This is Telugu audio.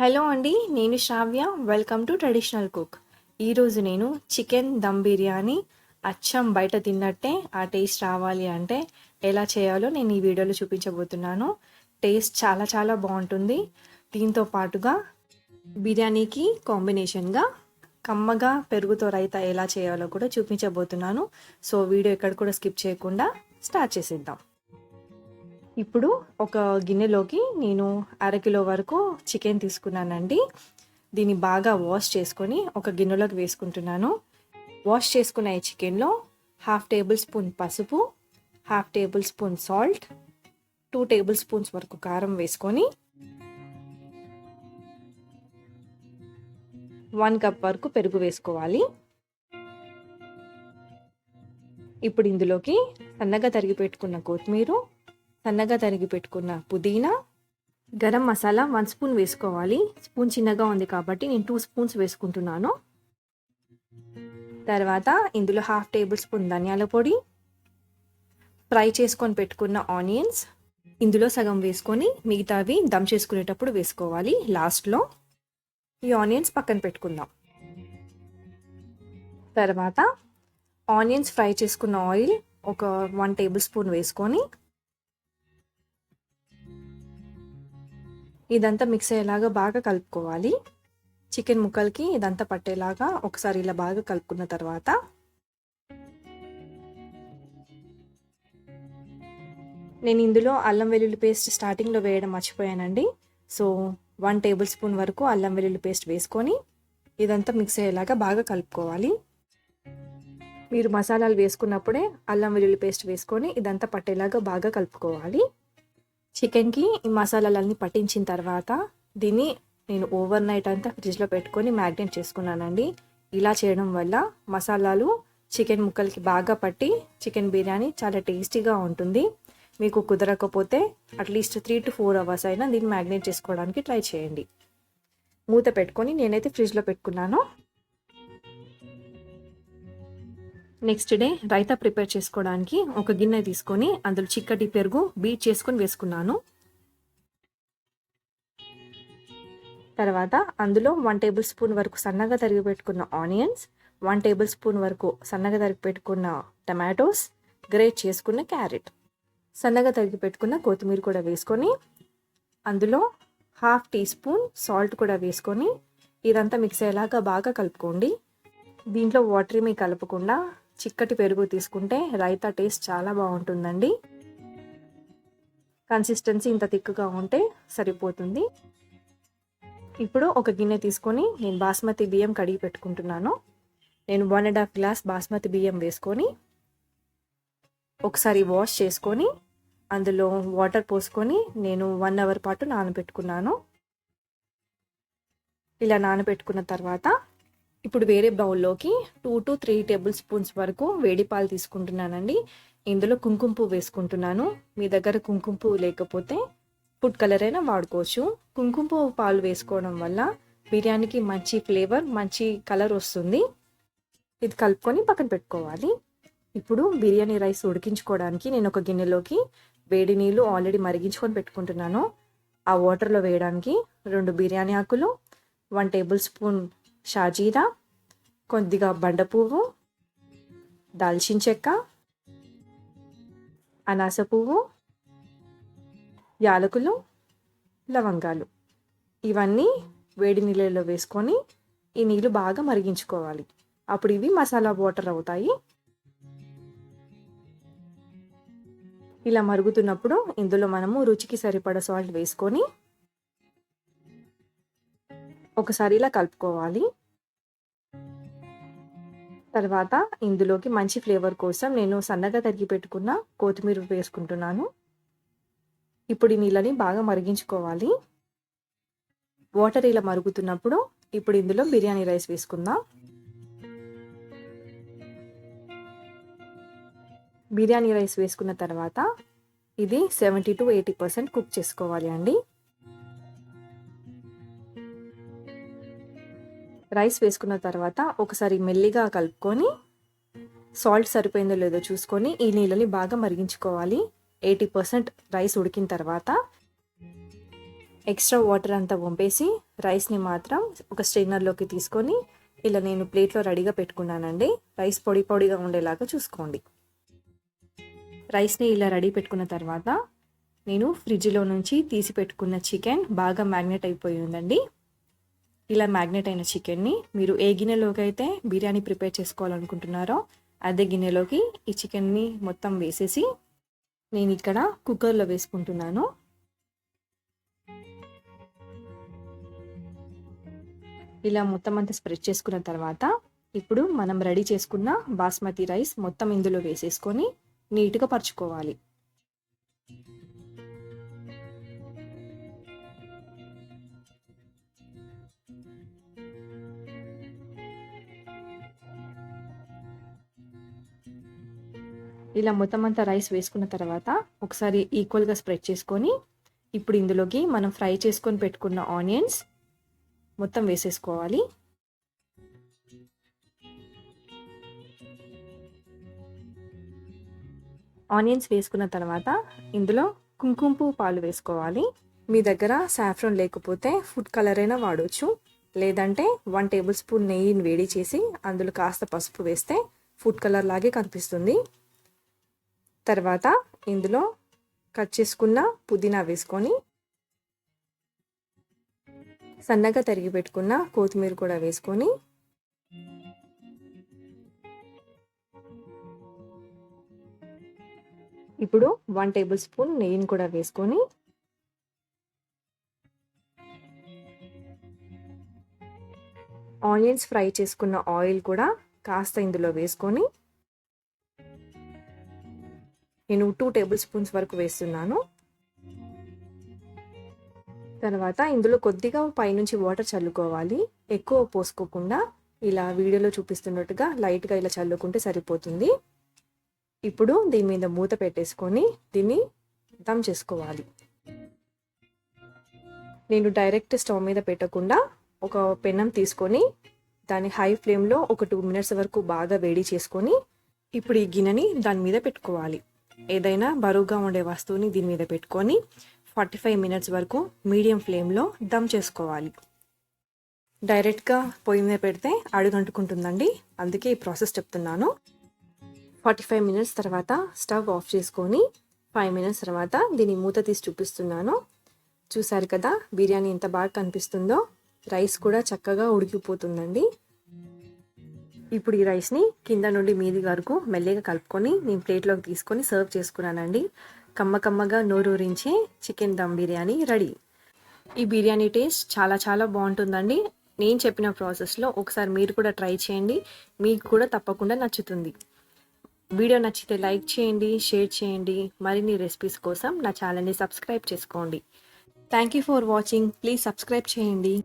హలో అండి, నేను Shravya. Welcome to traditional cook. ఈరోజు నేను చికెన్ దమ్ బిర్యానీ అచ్చం బయట తిన్నట్టే ఆ టేస్ట్ రావాలి అంటే ఎలా చేయాలో నేను ఈ వీడియోలో చూపించబోతున్నాను. టేస్ట్ చాలా చాలా బాగుంటుంది. దీంతో పాటుగా బిర్యానీకి కాంబినేషన్గా కమ్మగా పెరుగుతో రైతా ఎలా చేయాలో కూడా చూపించబోతున్నాను. సో వీడియో ఎక్కడ కూడా స్కిప్ చేయకుండా స్టార్ట్ చేసేద్దాం. ఇప్పుడు ఒక గిన్నెలోకి నేను అరకిలో వరకు చికెన్ తీసుకున్నానండి. దీన్ని బాగా వాష్ చేసుకొని ఒక గిన్నెలోకి వేసుకుంటున్నాను. వాష్ చేసుకున్న ఈ చికెన్లో 1/2 టేబుల్ స్పూన్ పసుపు, 1/2 table spoon salt, 2 table spoons వరకు కారం వేసుకొని 1 కప్ వరకు పెరుగు వేసుకోవాలి. ఇప్పుడు ఇందులోకి సన్నగా తరిగి పెట్టుకున్న కొత్తిమీర, సన్నగా తరిగి పెట్టుకున్న పుదీనా, గరం మసాలా 1 స్పూన్ వేసుకోవాలి. స్పూన్ చిన్నగా ఉంది కాబట్టి నేను 2 స్పూన్స్ వేసుకుంటున్నాను. తర్వాత ఇందులో 1/2 టేబుల్ స్పూన్ ధనియాల పొడి, ఫ్రై చేసుకొని పెట్టుకున్న ఆనియన్స్ ఇందులో సగం వేసుకొని మిగతావి దమ్ చేసుకునేటప్పుడు వేసుకోవాలి. లాస్ట్లో ఈ ఆనియన్స్ పక్కన పెట్టుకుందాం. తర్వాత ఆనియన్స్ ఫ్రై చేసుకున్న ఆయిల్ ఒక 1 టేబుల్ స్పూన్ వేసుకొని ఇదంతా మిక్స్ అయ్యేలాగా బాగా కలుపుకోవాలి. చికెన్ ముక్కలకి ఇదంతా పట్టేలాగా ఒకసారి ఇలా బాగా కలుపుకున్న తర్వాత నేను ఇందులో అల్లం వెల్లుల్లి పేస్ట్ స్టార్టింగ్లో వేయడం మర్చిపోయానండి. సో 1 టేబుల్ స్పూన్ వరకు అల్లం వెల్లుల్లి పేస్ట్ వేసుకొని ఇదంతా మిక్స్ అయ్యేలాగా బాగా కలుపుకోవాలి. మీరు మసాలాలు వేసుకున్నప్పుడే అల్లం వెల్లుల్లి పేస్ట్ వేసుకొని ఇదంతా పట్టేలాగా బాగా కలుపుకోవాలి. చికెన్కి ఈ మసాలాలన్నీ పట్టించిన తర్వాత దీన్ని నేను ఓవర్ నైట్ అంతా ఫ్రిడ్జ్లో పెట్టుకొని మ్యారినేట్ చేసుకున్నానండి. ఇలా చేయడం వల్ల మసాలాలు చికెన్ ముక్కలకి బాగా పట్టి చికెన్ బిర్యానీ చాలా టేస్టీగా ఉంటుంది. మీకు కుదరకపోతే అట్లీస్ట్ 3 to 4 అవర్స్ అయినా దీన్ని మ్యారినేట్ చేసుకోవడానికి ట్రై చేయండి. మూత పెట్టుకొని నేనైతే ఫ్రిడ్జ్లో పెట్టుకున్నాను. నెక్స్ట్ డే రైతా ప్రిపేర్ చేసుకోవడానికి ఒక గిన్నె తీసుకొని అందులో చిక్కటి పెరుగు బీట్ చేసుకొని వేసుకున్నాను. తర్వాత అందులో 1 టేబుల్ స్పూన్ వరకు సన్నగా తరిగి పెట్టుకున్న ఆనియన్స్, 1 టేబుల్ స్పూన్ వరకు సన్నగా తరిగి పెట్టుకున్న టమాటోస్, గ్రేట్ చేసుకున్న క్యారెట్, సన్నగా తరిగి పెట్టుకున్న కొత్తిమీర కూడా వేసుకొని అందులో 1/2 టీ స్పూన్ సాల్ట్ కూడా వేసుకొని ఇదంతా మిక్స్ అయ్యేలాగా బాగా కలుపుకోండి. దీంట్లో వాటర్ ఏమీ కలపకుండా చిక్కటి పెరుగు తీసుకుంటే రైతా టేస్ట్ చాలా బాగుంటుందండి. కన్సిస్టెన్సీ ఇంత థిక్గా ఉంటే సరిపోతుంది. ఇప్పుడు ఒక గిన్నె తీసుకొని నేను బాస్మతి బియ్యం కడిగి పెట్టుకుంటున్నాను. నేను 1.5 గ్లాస్ బాస్మతి బియ్యం వేసుకొని ఒకసారి వాష్ చేసుకొని అందులో వాటర్ పోసుకొని నేను 1 అవర్ పాటు నానబెట్టుకున్నాను. ఇలా నానబెట్టుకున్న తర్వాత ఇప్పుడు వేరే బౌల్లోకి 2 to 3 టేబుల్ స్పూన్స్ వరకు వేడి పాలు తీసుకుంటున్నానండి. ఇందులో కుంకుమ పువ్వు వేసుకుంటున్నాను. మీ దగ్గర కుంకుమ పువ్వు లేకపోతే ఫుడ్ కలర్ అయినా వాడుకోవచ్చు. కుంకుమ పువ్వు పాలు వేసుకోవడం వల్ల బిర్యానీకి మంచి ఫ్లేవర్, మంచి కలర్ వస్తుంది. ఇది కలుపుకొని పక్కన పెట్టుకోవాలి. ఇప్పుడు బిర్యానీ రైస్ ఉడికించుకోవడానికి నేను ఒక గిన్నెలోకి వేడి నీళ్ళు ఆల్రెడీ మరిగించుకొని పెట్టుకుంటున్నాను. ఆ వాటర్లో వేయడానికి 2 బిర్యానీ ఆకులు, 1 టేబుల్ స్పూన్ షాజీరా, కొద్దిగా బండ పువ్వు, దాల్చిన చెక్క, అనాస పువ్వు, యాలకులు, లవంగాలు ఇవన్నీ వేడి నీళ్ళలో వేసుకొని ఈ నీళ్ళు బాగా మరిగించుకోవాలి. అప్పుడు ఇవి మసాలా వాటర్ అవుతాయి. ఇలా మరుగుతున్నప్పుడు ఇందులో మనము రుచికి సరిపడా సాల్ట్ వేసుకొని ఒకసారి ఇలా కలుపుకోవాలి. తర్వాత ఇందులోకి మంచి ఫ్లేవర్ కోసం నేను సన్నగా తరిగి పెట్టుకున్న కొత్తిమీర వేసుకుంటున్నాను. ఇప్పుడు ఈ నీళ్ళని బాగా మరిగించుకోవాలి. వాటర్ ఇలా మరుగుతున్నప్పుడు ఇప్పుడు ఇందులో బిర్యానీ రైస్ వేసుకుందాం. బిర్యానీ రైస్ వేసుకున్న తర్వాత ఇది 70 to 80% కుక్ చేసుకోవాలి అండి. రైస్ వేసుకున్న తర్వాత ఒకసారి మెల్లిగా కలుపుకొని సాల్ట్ సరిపోయిందో లేదో చూసుకొని ఈ నీళ్ళని బాగా మరిగించుకోవాలి. 80% రైస్ ఉడికిన తర్వాత ఎక్స్ట్రా వాటర్ అంతా వంపేసి రైస్ని మాత్రం ఒక స్ట్రైనర్లోకి తీసుకొని ఇలా నేను ప్లేట్లో రెడీగా పెట్టుకున్నానండి. రైస్ పొడి పొడిగా ఉండేలాగా చూసుకోండి. రైస్ని ఇలా రెడీ పెట్టుకున్న తర్వాత నేను ఫ్రిడ్జ్లో నుంచి తీసి పెట్టుకున్న చికెన్ బాగా మ్యాగ్నెట్ అయిపోయి ఉందండి. ఇలా మ్యాగ్నెట్ అయిన చికెన్ని మీరు ఏ గిన్నెలోకి అయితే బిర్యానీ ప్రిపేర్ చేసుకోవాలనుకుంటున్నారో అదే గిన్నెలోకి ఈ చికెన్ని మొత్తం వేసేసి నేను ఇక్కడ కుక్కర్లో వేసుకుంటున్నాను. ఇలా మొత్తం అంతా స్ప్రెడ్ చేసుకున్న తర్వాత ఇప్పుడు మనం రెడీ చేసుకున్న బాస్మతి రైస్ మొత్తం ఇందులో వేసేసుకొని నీట్గా పరుచుకోవాలి. ఇలా మొత్తం అంతా రైస్ వేసుకున్న తర్వాత ఒకసారి ఈక్వల్గా స్ప్రెడ్ చేసుకొని ఇప్పుడు ఇందులోకి మనం ఫ్రై చేసుకొని పెట్టుకున్న ఆనియన్స్ మొత్తం వేసేసుకోవాలి. ఆనియన్స్ వేసుకున్న తర్వాత ఇందులో కుంకుమ పువ్వు పాలు వేసుకోవాలి. మీ దగ్గర సాఫ్రాన్ లేకపోతే ఫుడ్ కలర్ అయినా వాడవచ్చు, లేదంటే 1 టేబుల్ స్పూన్ నెయ్యిని వేడి చేసి అందులో కాస్త పసుపు వేస్తే ఫుడ్ కలర్ లాగే కనిపిస్తుంది. తర్వాత ఇందులో కట్ చేసుకున్న పుదీనా వేసుకొని సన్నగా తరిగి పెట్టుకున్న కొత్తిమీర కూడా వేసుకొని ఇప్పుడు 1 టేబుల్ స్పూన్ నెయ్యిని కూడా వేసుకొని ఆనియన్స్ ఫ్రై చేసుకున్న ఆయిల్ కూడా కాస్త ఇందులో వేసుకొని నేను 2 టేబుల్ స్పూన్స్ వరకు వేస్తున్నాను. తర్వాత ఇందులో కొద్దిగా పైనుంచి వాటర్ చల్లుకోవాలి, ఎక్కువ పోసుకోకుండా ఇలా వీడియోలో చూపిస్తున్నట్టుగా లైట్గా ఇలా చల్లుకుంటే సరిపోతుంది. ఇప్పుడు దీని మీద మూత పెట్టేసుకొని దీన్ని దమ్ చేసుకోవాలి. నేను డైరెక్ట్ స్టవ్ మీద పెట్టకుండా ఒక పెనం తీసుకొని దాన్ని హై ఫ్లేమ్లో ఒక 2 మినిట్స్ వరకు బాగా వేడి చేసుకొని ఇప్పుడు ఈ గిన్నెని దాని మీద పెట్టుకోవాలి. ఏదైనా బరువుగా ఉండే వస్తువుని దీని మీద పెట్టుకొని 45 మినిట్స్ వరకు మీడియం ఫ్లేమ్లో దమ్ చేసుకోవాలి. డైరెక్ట్గా పొయ్యి మీద పెడితే అడుగంటుకుంటుందండి, అందుకే ఈ ప్రాసెస్ చెప్తున్నాను. 45 మినిట్స్ తర్వాత స్టవ్ ఆఫ్ చేసుకొని 5 మినిట్స్ తర్వాత దీన్ని మూత తీసి చూపిస్తున్నాను. చూసారు కదా బిర్యానీ ఎంత బాగా కనిపిస్తుందో, రైస్ కూడా చక్కగా ఉడికిపోతుందండి. ఇప్పుడు ఈ రైస్ని కింద నుండి మీది వరకు మెల్లగా కలుపుకొని నేను ప్లేట్లోకి తీసుకొని సర్వ్ చేసుకున్నానండి. కమ్మగా నోరూరించే చికెన్ దమ్ బిర్యానీ రెడీ. ఈ బిర్యానీ టేస్ట్ చాలా చాలా బాగుంటుందండి. నేను చెప్పిన ప్రాసెస్లో ఒకసారి మీరు కూడా ట్రై చేయండి, మీకు కూడా తప్పకుండా నచ్చుతుంది. వీడియో నచ్చితే లైక్ చేయండి, షేర్ చేయండి. మరిన్ని రెసిపీస్ కోసం నా ఛానల్ని సబ్స్క్రైబ్ చేసుకోండి. Thank you for watching. Please subscribe చేయండి.